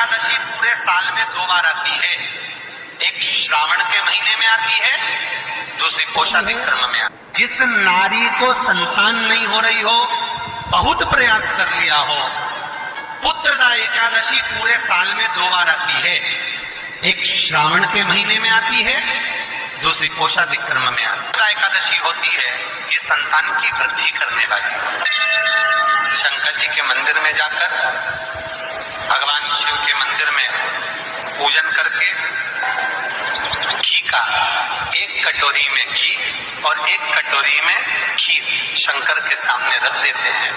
एकादशी पूरे साल में 2 बार आती है। एक श्रावण के महीने में आती है, दूसरी कोषाधिक क्रम में आती है। जिस नारी को संतान नहीं हो रही हो, बहुत प्रयास कर लिया हो, पुत्रदा एकादशी पूरे साल में 2 बार आती है। एक श्रावण के महीने में आती है, दूसरी कोषाधिक क्रम में आती है। एकादशी होती है, ये संतान की वृद्धि करने वाली। शंकर जी के मंदिर में जाकर, भगवान शिव के मंदिर में पूजन करके घी का 1 कटोरी में घी और 1 कटोरी में खीर शंकर के सामने रख देते हैं।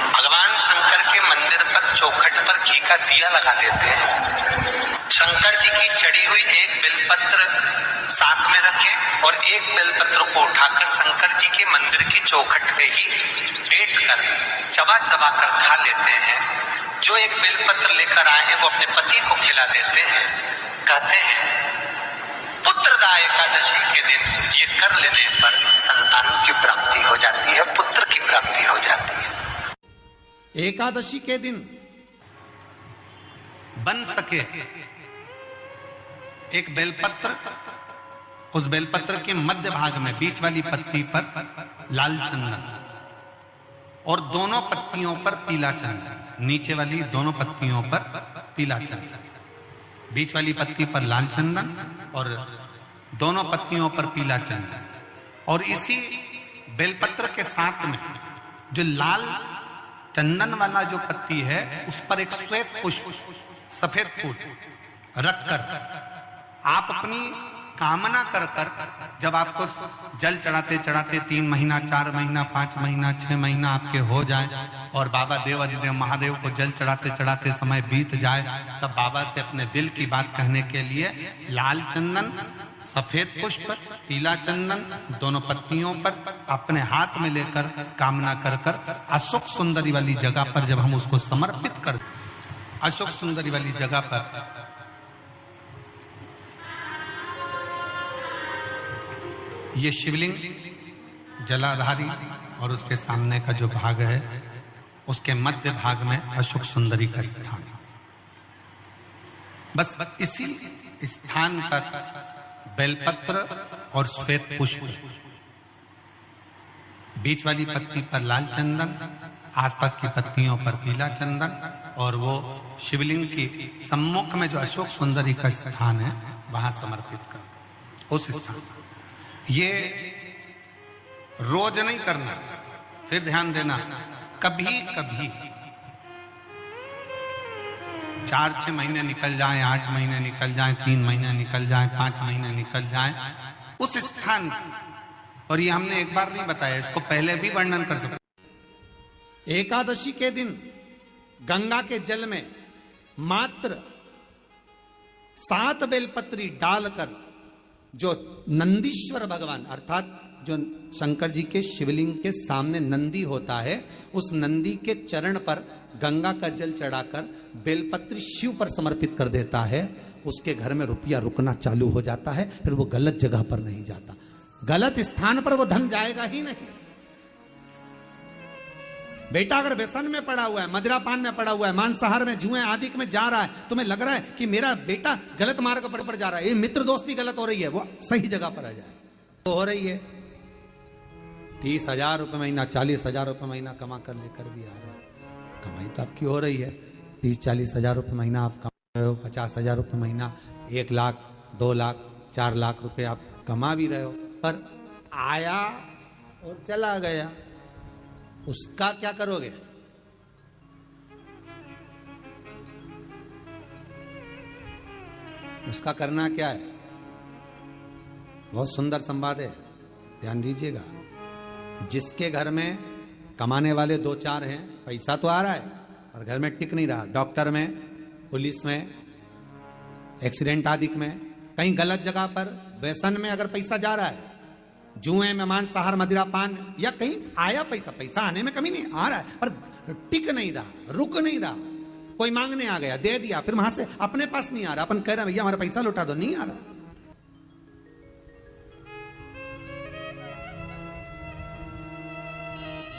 भगवान शंकर के मंदिर पर चौखट पर घी का दिया लगा देते हैं। शंकर जी की चढ़ी हुई 1 बेलपत्र साथ में रखें और 1 बेलपत्र को उठाकर शंकर जी के मंदिर की चौखट पे ही बैठ कर चबा चबा कर खा लेते हैं। जो 1 बेलपत्र लेकर आए हैं वो अपने पति को खिला देते हैं। कहते हैं पुत्रदा एकादशी के दिन ये कर लेने पर संतान की प्राप्ति हो जाती है, पुत्र की प्राप्ति हो जाती है। एकादशी के दिन बन सके एक बेलपत्र, उस बेलपत्र के मध्य भाग में बीच वाली पत्ती पर लाल चंदन और दोनों पत्तियों पर पीला चंदन, नीचे वाली दोनों पत्तियों पर पीला चंदन, बीच वाली पत्ती पर लाल चंदन और दोनों पत्तियों पर पीला चंदन। और इसी बेलपत्र के साथ में जो लाल चंदन वाला जो पत्ती है उस पर एक श्वेत पुष्प, सफेद फूल रखकर आप अपनी कामना कर कर, जब आपको जल चढ़ाते चढ़ाते 3 महीना, 4 महीना, 5 महीना, 6 महीना आपके हो जाए और बाबा देव अधिदेव महादेव को जल चढ़ाते चढ़ाते समय बीत जाए, तब बाबा से अपने दिल की बात कहने के लिए लाल चंदन, सफेद पुष्प, पीला चंदन दोनों पत्तियों पर अपने हाथ में लेकर कामना कर कर अशोक सुंदरी वाली जगह पर जब हम उसको समर्पित कर, अशोक सुंदरी वाली जगह पर ये शिवलिंग जलाधारी और उसके सामने का जो भाग है उसके मध्य भाग में अशोक सुंदरी का स्थान। बस इसी स्थान पर बेलपत्र और श्वेत पुष्प, बीच वाली पत्ती पर लाल चंदन, आसपास की पत्तियों पर पीला चंदन और वो शिवलिंग की सम्मुख में जो अशोक सुंदरी का स्थान है वहां समर्पित कर। उस स्थान ये रोज नहीं करना, फिर ध्यान देना, कभी कभी 4-6 महीने निकल जाएं, 8 महीने निकल जाएं, 3 महीने निकल जाएं, 5 महीने निकल जाएं, उस स्थान, और ये हमने एक बार नहीं बताया, इसको पहले भी वर्णन कर सकते। एकादशी के दिन गंगा के जल में मात्र 7 बेलपत्री डालकर जो नंदीश्वर भगवान अर्थात जो शंकर जी के शिवलिंग के सामने नंदी होता है, उस नंदी के चरण पर गंगा का जल चढ़ाकर बेलपत्री शिव पर समर्पित कर देता है, उसके घर में रुपया रुकना चालू हो जाता है। फिर वो गलत जगह पर नहीं जाता, गलत स्थान पर वो धन जाएगा ही नहीं। बेटा अगर व्यसन में पड़ा हुआ है, मदिरा पान में पड़ा हुआ है, मांसाहार में, जुए आदि में जा रहा है, तुम्हें लग रहा है कि मेरा बेटा गलत मार्ग पर जा रहा है, ये मित्र दोस्ती गलत हो रही है, वो सही जगह पर आ जाए तो हो रही है। 30,000 रुपये महीना, 40,000 रुपये महीना कमा कर लेकर भी आ रहा है, कमाई तो आपकी हो रही है। 30-40 हजार रुपये महीना आप कमा रहे हो, 50,000 रुपये महीना, 1 लाख, 2 लाख, 4 लाख रुपए आप कमा भी रहे हो, पर आया और चला गया, उसका क्या करोगे? उसका करना क्या है? बहुत सुंदर संवाद है, ध्यान दीजिएगा। जिसके घर में कमाने वाले 2-4 हैं, पैसा तो आ रहा है पर घर में टिक नहीं रहा, डॉक्टर में, पुलिस में, एक्सीडेंट आदि में, कहीं गलत जगह पर व्यसन में अगर पैसा जा रहा है, जुए में, मांसाहार, मदिरा पान, या कहीं आया पैसा, पैसा आने में कमी नहीं, आ रहा है पर टिक नहीं रहा, रुक नहीं रहा, कोई मांगने आ गया, दे दिया, फिर वहां से अपने पास नहीं आ रहा, अपन कह रहे हैं भैया हमारा पैसा लौटा दो, नहीं आ रहा।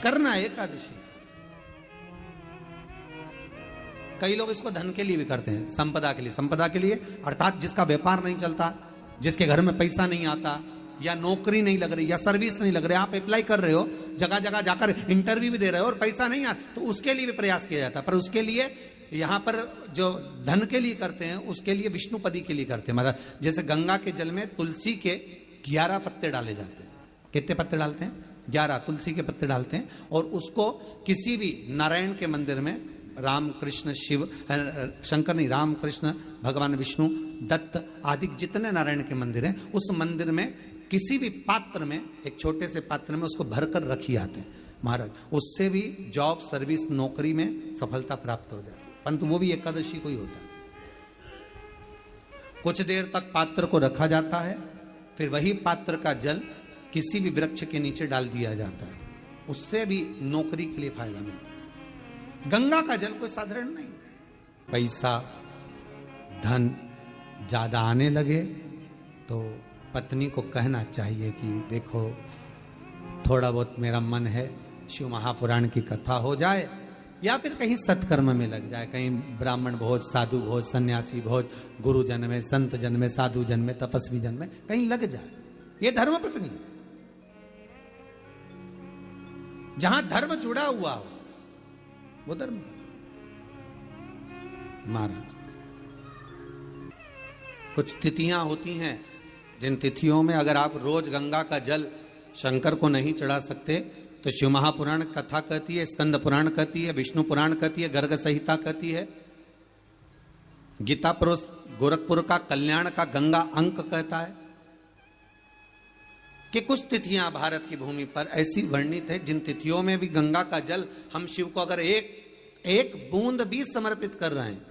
करना एकादशी, कई लोग इसको धन के लिए भी करते हैं, संपदा के लिए। संपदा के लिए अर्थात जिसका व्यापार नहीं चलता, जिसके घर में पैसा नहीं आता, या नौकरी नहीं लग रही, या सर्विस नहीं लग रही, आप अप्लाई कर रहे हो, जगह जगह जाकर इंटरव्यू भी दे रहे हो और पैसा नहीं आता, तो उसके लिए भी प्रयास किया जाता है। पर उसके लिए यहाँ पर जो धन के लिए करते हैं, उसके लिए विष्णुपदी के लिए करते हैं। मतलब जैसे गंगा के जल में तुलसी के 11 पत्ते डाले जाते हैं। कितने पत्ते डालते हैं? 11 तुलसी के पत्ते डालते हैं, और उसको किसी भी नारायण के मंदिर में, राम कृष्ण शिव, शंकर नहीं, राम कृष्ण भगवान विष्णु दत्त आदि जितने नारायण के मंदिर हैं, उस मंदिर में किसी भी पात्र में, एक छोटे से पात्र में उसको भरकर रखी आते हैं महाराज। उससे भी जॉब, सर्विस, नौकरी में सफलता प्राप्त हो जाती है, परंतु वो भी एकादशी को ही होता है। कुछ देर तक पात्र को रखा जाता है, फिर वही पात्र का जल किसी भी वृक्ष के नीचे डाल दिया जाता है, उससे भी नौकरी के लिए फायदा मिलता है। गंगा का जल कोई साधारण नहीं। पैसा धन ज्यादा आने लगे तो पत्नी को कहना चाहिए कि देखो थोड़ा बहुत मेरा मन है, शिव महापुराण की कथा हो जाए, या फिर कहीं सत्कर्म में लग जाए, कहीं ब्राह्मण भोज, साधु भोज, सन्यासी भोज, गुरु जन में, संत जन में, साधु जन में, तपस्वी जन में कहीं लग जाए। ये धर्म पत्नी, जहां धर्म जुड़ा हुआ हो वो धर्म। महाराज कुछ तिथियां होती हैं, जिन तिथियों में अगर आप रोज गंगा का जल शंकर को नहीं चढ़ा सकते, तो शिव महापुराण कथा कहती है, स्कंद पुराण कहती है, विष्णु पुराण कहती है, गर्ग संहिता कहती है, गीता प्रोस गोरखपुर का कल्याण का गंगा अंक कहता है कि कुछ तिथियां भारत की भूमि पर ऐसी वर्णित है जिन तिथियों में भी गंगा का जल हम शिव को अगर एक बूंद भी समर्पित कर रहे हैं,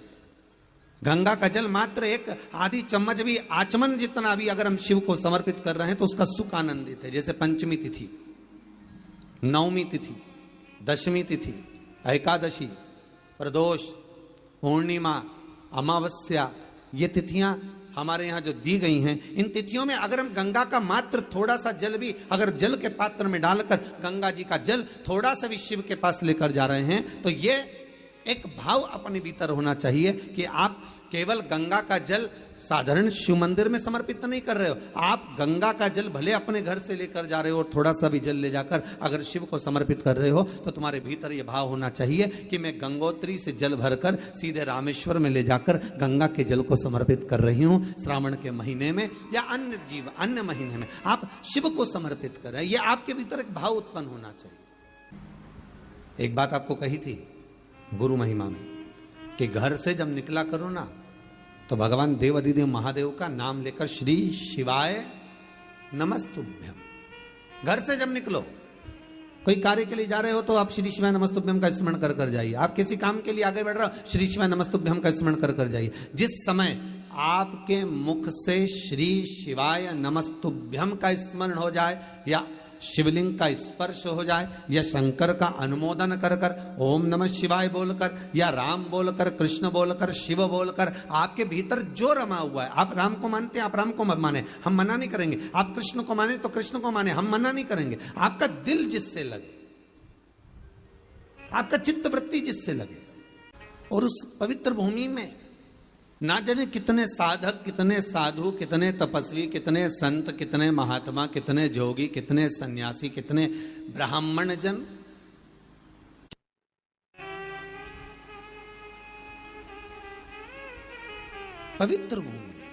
गंगा का जल मात्र एक आधी चम्मच भी, आचमन जितना भी अगर हम शिव को समर्पित कर रहे हैं, तो उसका सुख आनंदित है। जैसे पंचमी तिथि, नवमी तिथि, दशमी तिथि, एकादशी, प्रदोष, पूर्णिमा, अमावस्या, ये तिथियां हमारे यहाँ जो दी गई हैं, इन तिथियों में अगर हम गंगा का मात्र थोड़ा सा जल भी अगर जल के पात्र में डालकर गंगा जी का जल थोड़ा सा भी शिव के पास लेकर जा रहे हैं, तो ये एक भाव अपने भीतर होना चाहिए कि आप केवल गंगा का जल साधारण शिव मंदिर में समर्पित नहीं कर रहे हो, आप गंगा का जल भले अपने घर से लेकर जा रहे हो और थोड़ा सा भी जल ले जाकर अगर शिव को समर्पित कर रहे हो, तो तुम्हारे भीतर यह भाव होना चाहिए कि मैं गंगोत्री से जल भरकर सीधे रामेश्वर में ले जाकर गंगा के जल को समर्पित कर रही हूं। श्रावण के महीने में या अन्य महीने में आप शिव को समर्पित कर रहे हैं, यह आपके भीतर एक भाव उत्पन्न होना चाहिए। एक बात आपको कही थी गुरु महिमा में कि घर से जब निकला करो ना, तो भगवान देव अधिदेव महादेव का नाम लेकर श्री शिवाय नमस्तुभ्यम। घर से जब निकलो, कोई कार्य के लिए जा रहे हो तो आप श्री शिवाय नमस्तुभ्यम का स्मरण कर कर जाइए। आप किसी काम के लिए आगे बढ़ रहे हो, श्री शिवाय नमस्तुभ्यम का स्मरण कर कर जाइए। जिस समय आपके मुख से श्री शिवाय नमस्तुभ्यम का स्मरण हो जाए, या शिवलिंग का स्पर्श हो जाए, या शंकर का अनुमोदन कर कर ओम नमः शिवाय बोलकर, या राम बोलकर, कृष्ण बोलकर, शिव बोलकर, आपके भीतर जो रमा हुआ है, आप राम को मानते हैं, आप राम को माने, हम मना नहीं करेंगे। आप कृष्ण को माने तो कृष्ण को माने, हम मना नहीं करेंगे। आपका दिल जिससे लगे, आपका चित्त वृत्ति जिससे लगे, और उस पवित्र भूमि में ना जाने कितने साधक, कितने साधु, कितने तपस्वी, कितने संत, कितने महात्मा, कितने जोगी, कितने सन्यासी, कितने ब्राह्मण जन पवित्र भूमि,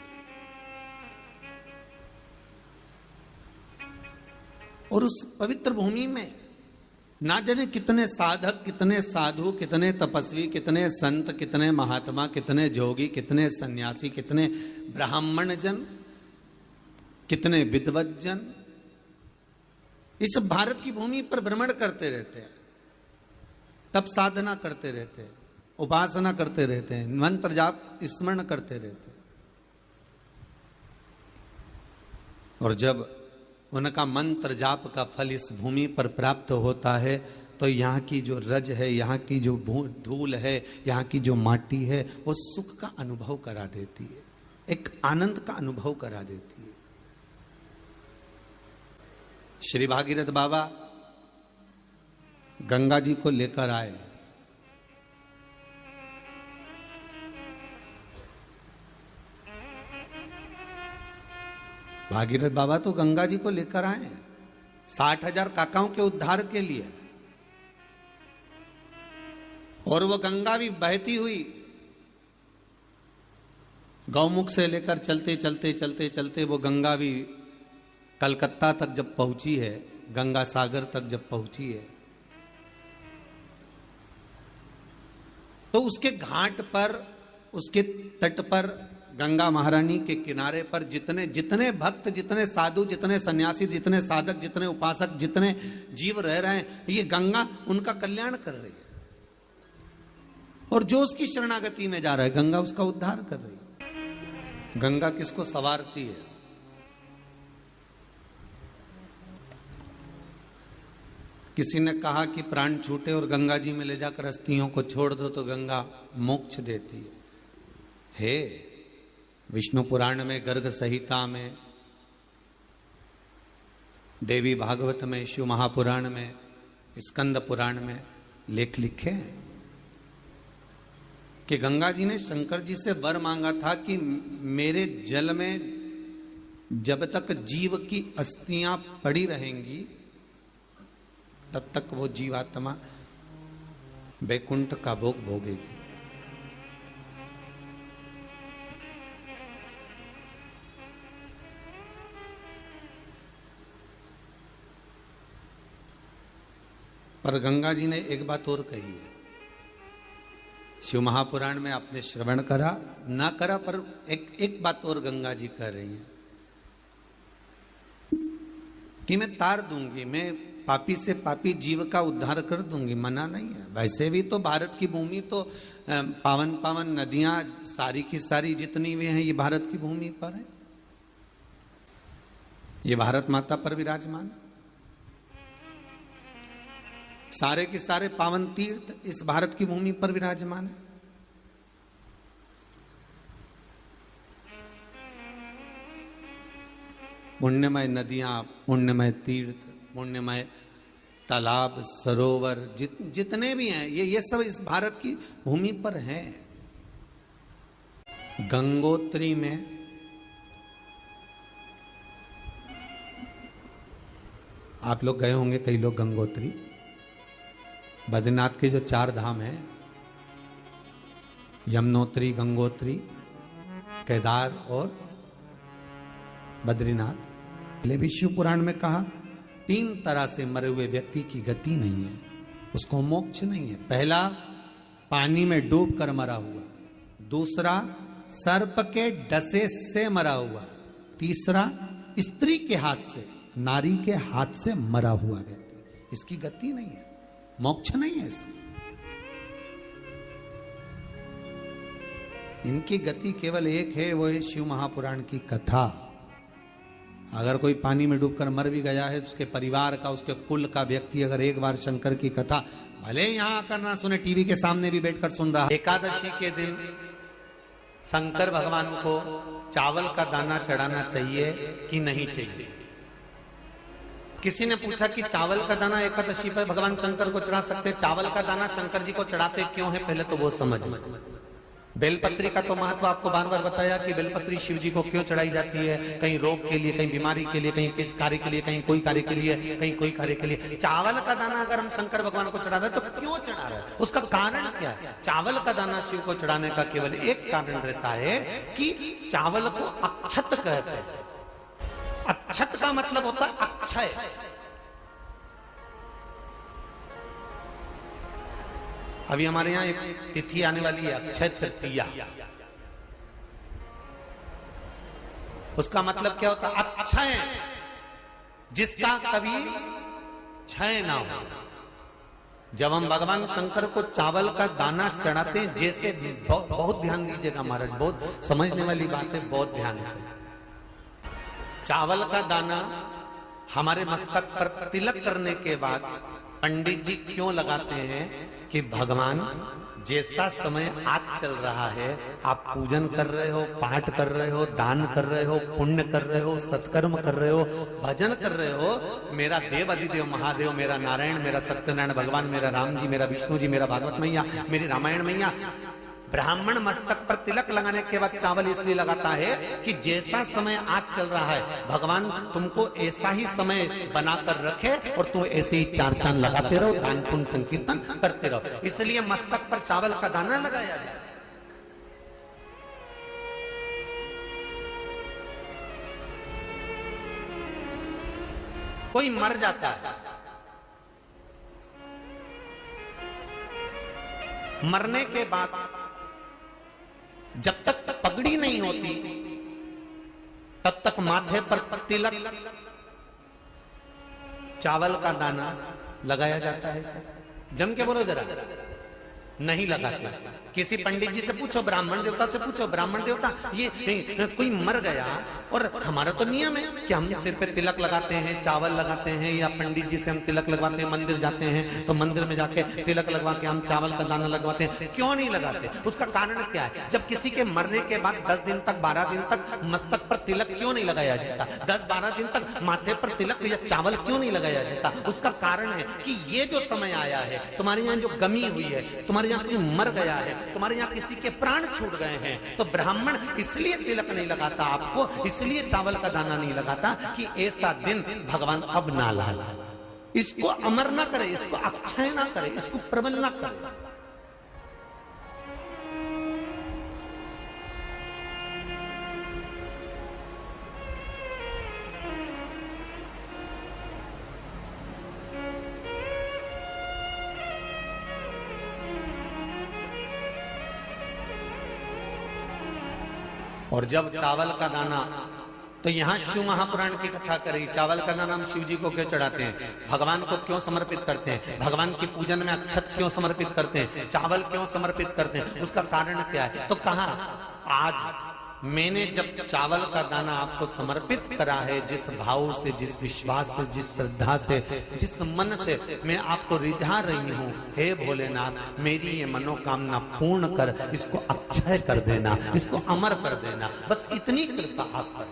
और उस पवित्र भूमि में ना जाने कितने साधक, कितने साधु, कितने तपस्वी, कितने संत, कितने महात्मा, कितने जोगी, कितने सन्यासी, कितने ब्राह्मण जन, कितने विद्वत जन इस भारत की भूमि पर भ्रमण करते रहते हैं, तप साधना करते रहते हैं, उपासना करते रहते हैं, मंत्र जाप स्मरण करते रहते हैं। और जब उनका मंत्र जाप का फल इस भूमि पर प्राप्त होता है, तो यहाँ की जो रज है, यहाँ की जो धूल है, यहाँ की जो माटी है, वो सुख का अनुभव करा देती है, एक आनंद का अनुभव करा देती है। श्री भागीरथ बाबा गंगा जी को लेकर आए, भागीरथ बाबा तो गंगा जी को लेकर आए 60,000 काकाओं के उद्धार के लिए, और वो गंगा भी बहती हुई गौमुख से लेकर चलते चलते चलते चलते वो गंगा भी कलकत्ता तक जब पहुंची है, गंगा सागर तक जब पहुंची है, तो उसके घाट पर, उसके तट पर, गंगा महारानी के किनारे पर जितने जितने भक्त, जितने साधु, जितने सन्यासी, जितने साधक, जितने उपासक, जितने जीव रह रहे हैं, ये गंगा उनका कल्याण कर रही है। और जो उसकी शरणागति में जा रहा है, गंगा उसका उद्धार कर रही है। गंगा किसको संवारती है? किसी ने कहा कि प्राण छूटे और गंगा जी में ले जाकर अस्थियों को छोड़ दो तो गंगा मोक्ष देती है। विष्णु पुराण में, गर्ग संहिता में, देवी भागवत में, शिव महापुराण में, स्कंद पुराण में लेख लिखे हैं कि गंगा जी ने शंकर जी से वर मांगा था कि मेरे जल में जब तक जीव की अस्थियां पड़ी रहेंगी तब तक वो जीवात्मा वैकुंठ का भोग भोगेगी। पर गंगा जी ने एक बात और कही है, शिव महापुराण में आपने श्रवण करा ना करा, पर एक बात और गंगा जी कह रही हैं कि मैं तार दूंगी, मैं पापी से पापी जीव का उद्धार कर दूंगी, मना नहीं है। वैसे भी तो भारत की भूमि तो पावन पावन नदियां सारी की सारी जितनी भी हैं, ये भारत की भूमि पर है, ये भारत माता पर विराजमान। सारे के सारे पावन तीर्थ इस भारत की भूमि पर विराजमान है। पुण्यमय नदियां, पुण्यमय तीर्थ, पुण्यमय तालाब, सरोवर जितने भी हैं, ये सब इस भारत की भूमि पर हैं। गंगोत्री में आप लोग गए होंगे, कई लोग गंगोत्री, बद्रीनाथ के जो 4 धाम हैं, यमुनोत्री, गंगोत्री, केदार और बद्रीनाथ। विष्णु पुराण में कहा 3 तरह से मरे हुए व्यक्ति की गति नहीं है, उसको मोक्ष नहीं है। पहला, पानी में डूब कर मरा हुआ। दूसरा, सर्प के डसे से मरा हुआ। तीसरा, स्त्री के हाथ से, नारी के हाथ से मरा हुआ व्यक्ति, इसकी गति नहीं है, मोक्ष नहीं है इसकी। इनकी गति केवल एक है, वो है शिव महापुराण की कथा। अगर कोई पानी में डूबकर मर भी गया है तो उसके परिवार का, उसके कुल का व्यक्ति अगर एक बार शंकर की कथा भले यहां आकर ना सुने, टीवी के सामने भी बैठकर सुन रहा है। एकादशी के दिन शंकर भगवान को चावल का दाना चढ़ाना चाहिए कि नहीं चाहिए? किसी ने पूछा कि चावल का दाना एकादशी पर भगवान शंकर को चढ़ा सकते, चावल का दाना शंकर जी को चढ़ाते क्यों है, पहले तो वो समझ। बेलपत्री का तो महत्व आपको बार बार बताया कि बेलपत्री शिव जी को क्यों चढ़ाई जाती है, कहीं रोग के लिए, कहीं बीमारी के लिए, कहीं किस कार्य के लिए, कहीं कोई कार्य के लिए, कहीं कोई कार्य के लिए। चावल का दाना अगर हम शंकर भगवान को चढ़ा रहे तो क्यों चढ़ा रहे हैं, उसका कारण क्या है? चावल का दाना शिव को चढ़ाने का केवल एक कारण रहता है कि चावल को अक्षत कहते हैं। अक्षत का मतलब होता है अक्षय। अभी हमारे यहां एक तिथि आने वाली है, अक्षय तृतीया। उसका मतलब क्या होता है? अक्षय, जिसका कभी क्षय ना हो। जब हम भगवान शंकर को चावल का दाना चढ़ाते हैं, जैसे बहुत ध्यान दीजिएगा महाराज, बहुत समझने वाली बात है, बहुत ध्यान से। चावल का दाना हमारे मस्तक पर तिलक करने के बाद पंडित जी क्यों लगाते हैं कि भगवान जैसा समय आज चल रहा है, आप पूजन कर रहे हो, पाठ कर रहे हो, दान कर रहे हो, पुण्य कर रहे हो, सत्कर्म कर रहे हो, भजन कर रहे हो, मेरा देव अधिदेव महादेव, मेरा नारायण, मेरा सत्यनारायण भगवान, मेरा राम जी, मेरा विष्णु जी, मेरा भागवत मैया, मेरी रामायण मैया, ब्राह्मण मस्तक पर तिलक लगाने के बाद चावल इसलिए लगाता है कि जैसा समय आज चल रहा है भगवान तुमको ऐसा ही समय बनाकर रखे और तुम ऐसे ही चार चांद लगाते रहो, दान पुण्य संकीर्तन करते रहो, इसलिए मस्तक पर चावल का दाना लगाया जाए। कोई मर जाता है, मरने के बाद जब तक पगड़ी नहीं होती तब तक माथे पर तिलक चावल का दाना लगाया जाता है। जम के बोलो जरा, नहीं लगाते। किसी पंडित जी से पूछो, ब्राह्मण देवता से पूछो, ब्राह्मण देवता ये कोई मर गया और हमारा तो नियम है कि हम सिर पे तिलक लगाते हैं, चावल लगाते हैं, या पंडित जी से हम तिलक लगवाते हैं, मंदिर जाते हैं तो मंदिर में जाके तिलक लगवा के हम चावल का दाना लगवाते हैं, क्यों नहीं लगाते? उसका कारण क्या है? जब किसी के मरने के बाद 10 दिन तक 12 दिन तक मस्तक पर तिलक क्यों नहीं लगाया जाता? 10-12 दिन तक माथे पर तिलक या चावल क्यों नहीं लगाया जाता? उसका कारण है कि ये जो समय आया है, तुम्हारे यहाँ जो गमी हुई है, तुम्हारे यहाँ कोई मर गया है, तुम्हारे यहाँ किसी के प्राण छूट गए हैं, तो ब्राह्मण इसलिए तिलक नहीं लगाता आपको, इसलिए चावल का दाना नहीं लगाता कि ऐसा दिन भगवान अब ना लाए, इसको अमर ना करे, इसको अक्षय ना करे, इसको प्रबल ना करे। और जब चावल का दाना, तो यहां शिव महापुराण की कथा करेगी, चावल का दाना हम शिव जी को क्यों चढ़ाते हैं, भगवान को क्यों समर्पित करते हैं, भगवान की पूजन में अक्षत क्यों समर्पित करते हैं, चावल क्यों समर्पित करते हैं, उसका कारण क्या है? तो कहा आज मैंने जब चावल का दाना आपको समर्पित करा है, जिस भाव से, जिस विश्वास से, जिस श्रद्धा से, जिस मन से मैं आपको रिझा रही हूं, हे भोलेनाथ मेरी ये मनोकामना पूर्ण कर, इसको अक्षय कर देना, इसको अमर कर देना, बस इतनी कृपा आप कर।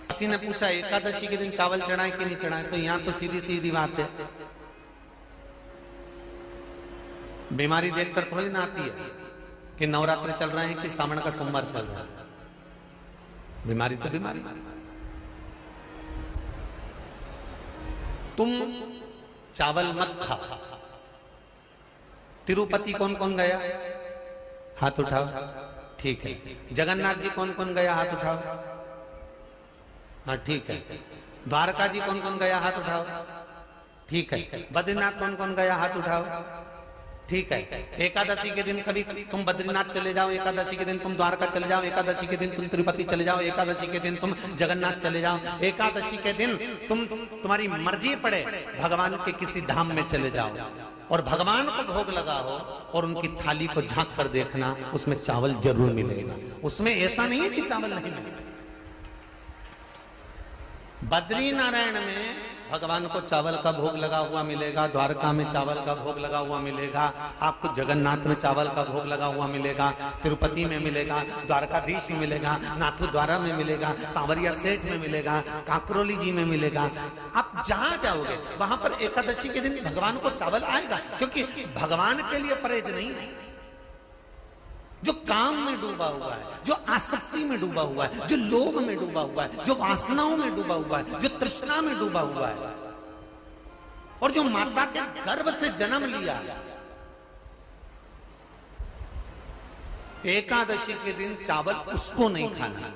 किसी ने पूछा एकादशी के दिन चावल चढ़ाए कि नहीं चढ़ाए, तो यहां तो सीधी सीधी बात है, बीमारी देखकर थोड़ी ना आती है कि नवरात्र चल रहे हैं कि सावन का सोमवार चल रहा है, बीमारी तो बीमारी। तुम चावल मत खा। तिरुपति कौन कौन गया? हाथ उठाओ। ठीक है। जगन्नाथ जी कौन कौन गया? हाथ उठाओ। हाँ ठीक है। द्वारका जी कौन कौन गया? हाथ उठाओ। ठीक है। बद्रीनाथ कौन कौन गया? हाथ उठाओ। ठीक है। एकादशी के दिन कभी तुम बद्रीनाथ चले जाओ, एकादशी के दिन तुम द्वारका चले जाओ, एकादशी के दिन तुम तिरुपति चले जाओ, एकादशी के दिन तुम जगन्नाथ चले जाओ, एकादशी के दिन तुम्हारी मर्जी पड़े भगवान के किसी धाम में चले जाओ और भगवान को भोग लगाओ और उनकी थाली को झांक कर देखना, उसमें चावल जरूर मिलेगा। उसमें ऐसा नहीं है कि चावल नहीं मिलेगा। बद्री नारायण में भगवान को चावल का भोग लगा हुआ मिलेगा, द्वारका में चावल का भोग लगा हुआ मिलेगा, आपको जगन्नाथ में चावल का भोग लगा हुआ मिलेगा, तिरुपति में मिलेगा, द्वारकाधीश में मिलेगा, नाथू द्वारा में मिलेगा, सांवरिया सेठ में मिलेगा, काकरोली जी में मिलेगा। आप जहां जाओगे वहां पर एकादशी के दिन भगवान को चावल आएगा, क्योंकि भगवान के लिए परहेज नहीं है। जो काम में डूबा हुआ है, जो आसक्ति में डूबा हुआ है, जो लोभ में डूबा हुआ है, जो वासनाओं में डूबा हुआ है, जो तृष्णा में डूबा हुआ है, और जो माता के गर्भ से जन्म लिया, एकादशी के दिन चावल उसको नहीं खाना।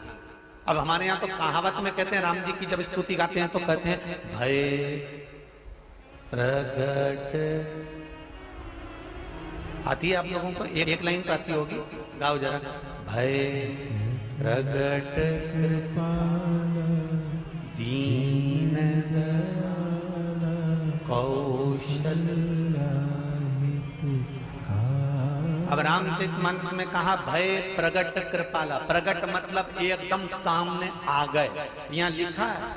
अब हमारे यहां तो कहावत में कहते हैं, राम जी की जब स्तुति गाते हैं तो कहते हैं भय प्रगट। आती है आप लोगों को? एक लाइन तो आती होगी, गाओ जरा। भय प्रगट दीन कौशल। अब रामचरितमानस में कहा भय प्रगट कृपाला। प्रगट मतलब एकदम सामने आ गए। यहां लिखा है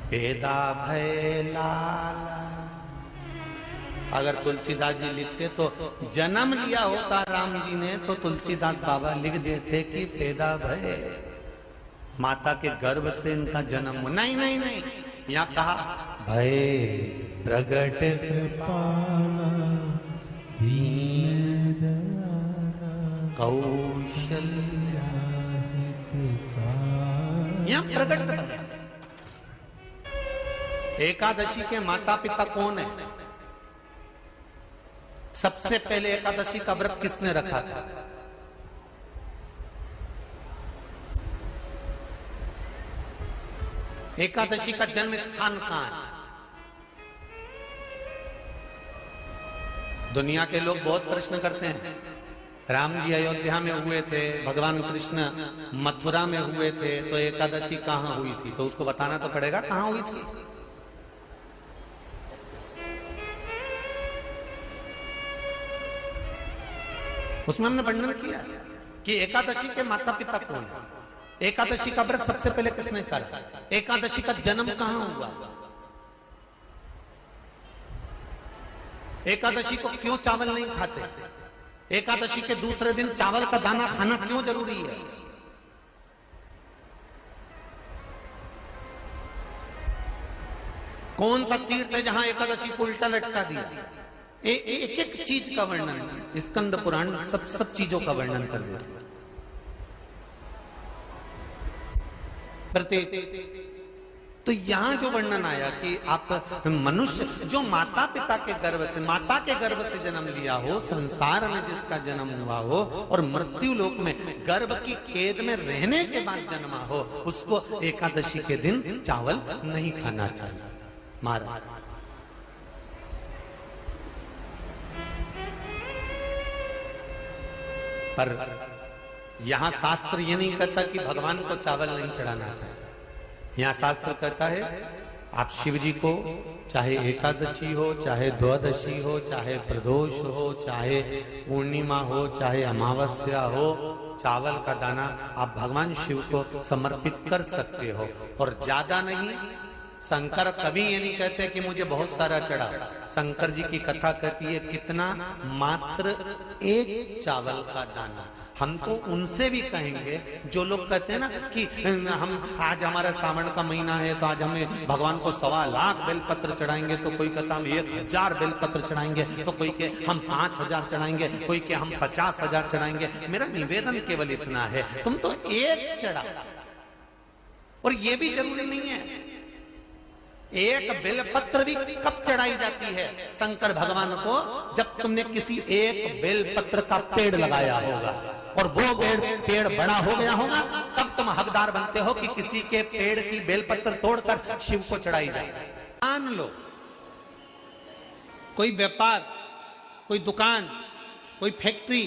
पेदा भय लाला। अगर तुलसीदास जी लिखते तो जन्म लिया होता राम जी ने तो तुलसीदास बाबा लिख देते कि पैदा भय, माता के गर्भ से इनका जन्म। नहीं नहीं नहीं, यहाँ कहा भय प्रगट कृपाला कौशल्या यहां प्रकट कर एकादशी के माता पिता कौन है? सबसे पहले एकादशी का व्रत किसने रखा था? एकादशी का जन्म स्थान कहां है? दुनिया के लोग बहुत प्रश्न करते हैं, राम जी अयोध्या में हुए थे, भगवान कृष्ण मथुरा में हुए थे, तो एकादशी कहां हुई थी? तो उसको बताना तो पड़ेगा कहां हुई थी। उसमें हमने वर्णन किया कि एकादशी के माता पिता कौन है, एकादशी का व्रत सबसे पहले किसने करा, एकादशी का जन्म कहां हुआ, एकादशी को क्यों चावल नहीं खाते, एकादशी के दूसरे दिन चावल का दाना खाना क्यों जरूरी है। कौन सा तीर्थ है जहां एकादशी को उल्टा लटका दिया। एक एक चीज का वर्णन स्कंद पुराण सब चीजों का वर्णन कर देते हैं। प्रत्येक तो यहां जो वर्णन आया कि आप मनुष्य जो माता पिता के गर्भ से, माता के गर्भ से जन्म लिया हो, संसार में जिसका जन्म हुआ हो और मृत्यु लोक में गर्भ की कैद में रहने के बाद जन्मा हो, उसको एकादशी के दिन चावल नहीं खाना चाहिए। महाराज पर यहां शास्त्र ये नहीं कहता कि भगवान को चावल नहीं चढ़ाना चाहिए। यहां शास्त्र कहता है आप शिव जी को चाहे एकादशी हो, चाहे द्वादशी हो, चाहे प्रदोष हो, चाहे पूर्णिमा हो, चाहे अमावस्या हो, चावल का दाना आप भगवान शिव को समर्पित कर सकते हो। और ज्यादा नहीं, शंकर कभी ये नहीं कहते कि मुझे बहुत सारा चढ़ा। शंकर जी की कथा कहती है कितना, मात्र एक चावल का दाना। हम तो उनसे भी कहेंगे जो लोग कहते हैं ना कि हम आज हमारा सावन का महीना है तो आज हमें भगवान को 1.25 लाख बेलपत्र चढ़ाएंगे, तो कोई कहता हम 1000 बेलपत्र चढ़ाएंगे, तो कोई के हम 5000 चढ़ाएंगे, कोई के हम 50,000 चढ़ाएंगे। मेरा निवेदन केवल इतना है, तुम तो एक चढ़ा। और ये भी जरूरी नहीं है, एक बेलपत्र भी कब चढ़ाई जाती है शंकर भगवान को, जब तुमने किसी एक बेलपत्र का पेड़ लगाया होगा और वो पेड़ बड़ा हो गया होगा, तब तुम हकदार बनते हो कि किसी के पेड़ की बेलपत्र तोड़कर शिव को चढ़ाई जाए। मान लो कोई व्यापार, कोई दुकान, कोई फैक्ट्री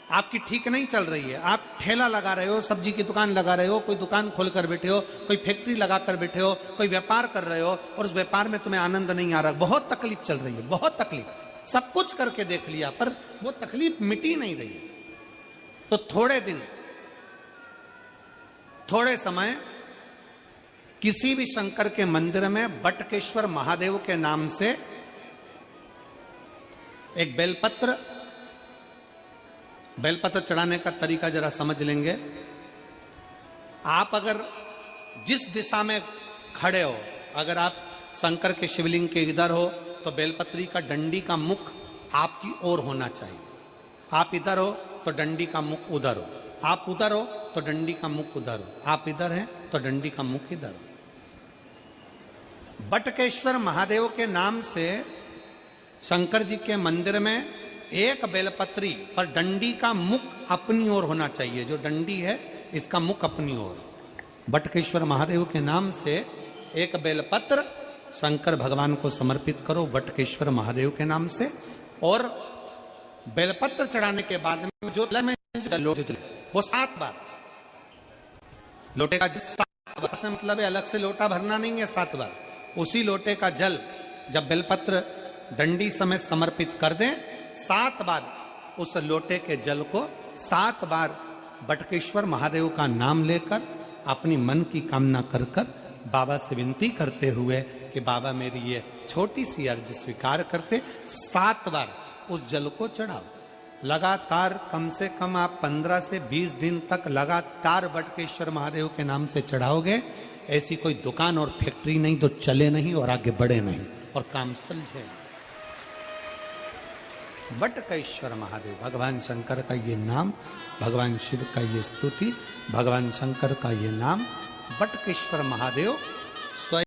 आपकी ठीक नहीं चल रही है, आप ठेला लगा रहे हो, सब्जी की दुकान लगा रहे हो, कोई दुकान खोलकर बैठे हो, कोई फैक्ट्री लगाकर बैठे हो, कोई व्यापार कर रहे हो और उस व्यापार में तुम्हें आनंद नहीं आ रहा, बहुत तकलीफ चल रही है, बहुत तकलीफ, सब कुछ करके देख लिया पर वो तकलीफ मिटी नहीं रही है। तो थोड़े दिन, थोड़े समय किसी भी शंकर के मंदिर में बटकेश्वर महादेव के नाम से एक बेलपत्र चढ़ाने का तरीका जरा समझ लेंगे। आप अगर जिस दिशा में खड़े हो, अगर आप शंकर के शिवलिंग के इधर हो तो बेलपत्री का डंडी का मुख आपकी ओर होना चाहिए। आप इधर हो तो डंडी का मुख उधर हो, आप उधर हो तो डंडी का मुख उधर हो, आप इधर हैं तो डंडी का मुख इधर हो। बटकेश्वर महादेव के नाम से शंकर जी के मंदिर में एक बेलपत्री पर डंडी का मुख अपनी ओर होना चाहिए। जो डंडी है इसका मुख अपनी ओर। बटकेश्वर महादेव के नाम से एक बेलपत्र शंकर भगवान को समर्पित करो बटकेश्वर महादेव के नाम से। और बेलपत्र चढ़ाने के बाद में जो लोटे वो 7 बार, लोटे का जल 7 बार से मतलब है अलग से लोटा भरना नहीं है, 7 बार उसी लोटे का जल जब बेलपत्र डंडी समेत समर्पित कर दें, 7 बार उस लोटे के जल को 7 बार बटकेश्वर महादेव का नाम लेकर अपनी मन की कामना कर कर बाबा से विनती करते हुए कि बाबा मेरी ये छोटी सी अर्ज स्वीकार करते, 7 बार उस जल को चढ़ाओ। लगातार कम से कम आप 15 से 20 दिन तक लगातार बटकेश्वर महादेव के नाम से चढ़ाओगे। ऐसी कोई दुकान और फैक्ट्री नहीं तो चले नहीं और आगे बढ़े नहीं और काम सुलझे। बटकेश्वर महादेव। भगवान शंकर का ये नाम, भगवान शिव का ये स्तुति, भगवान शंकर का ये नाम बटकेश्वर महादेव।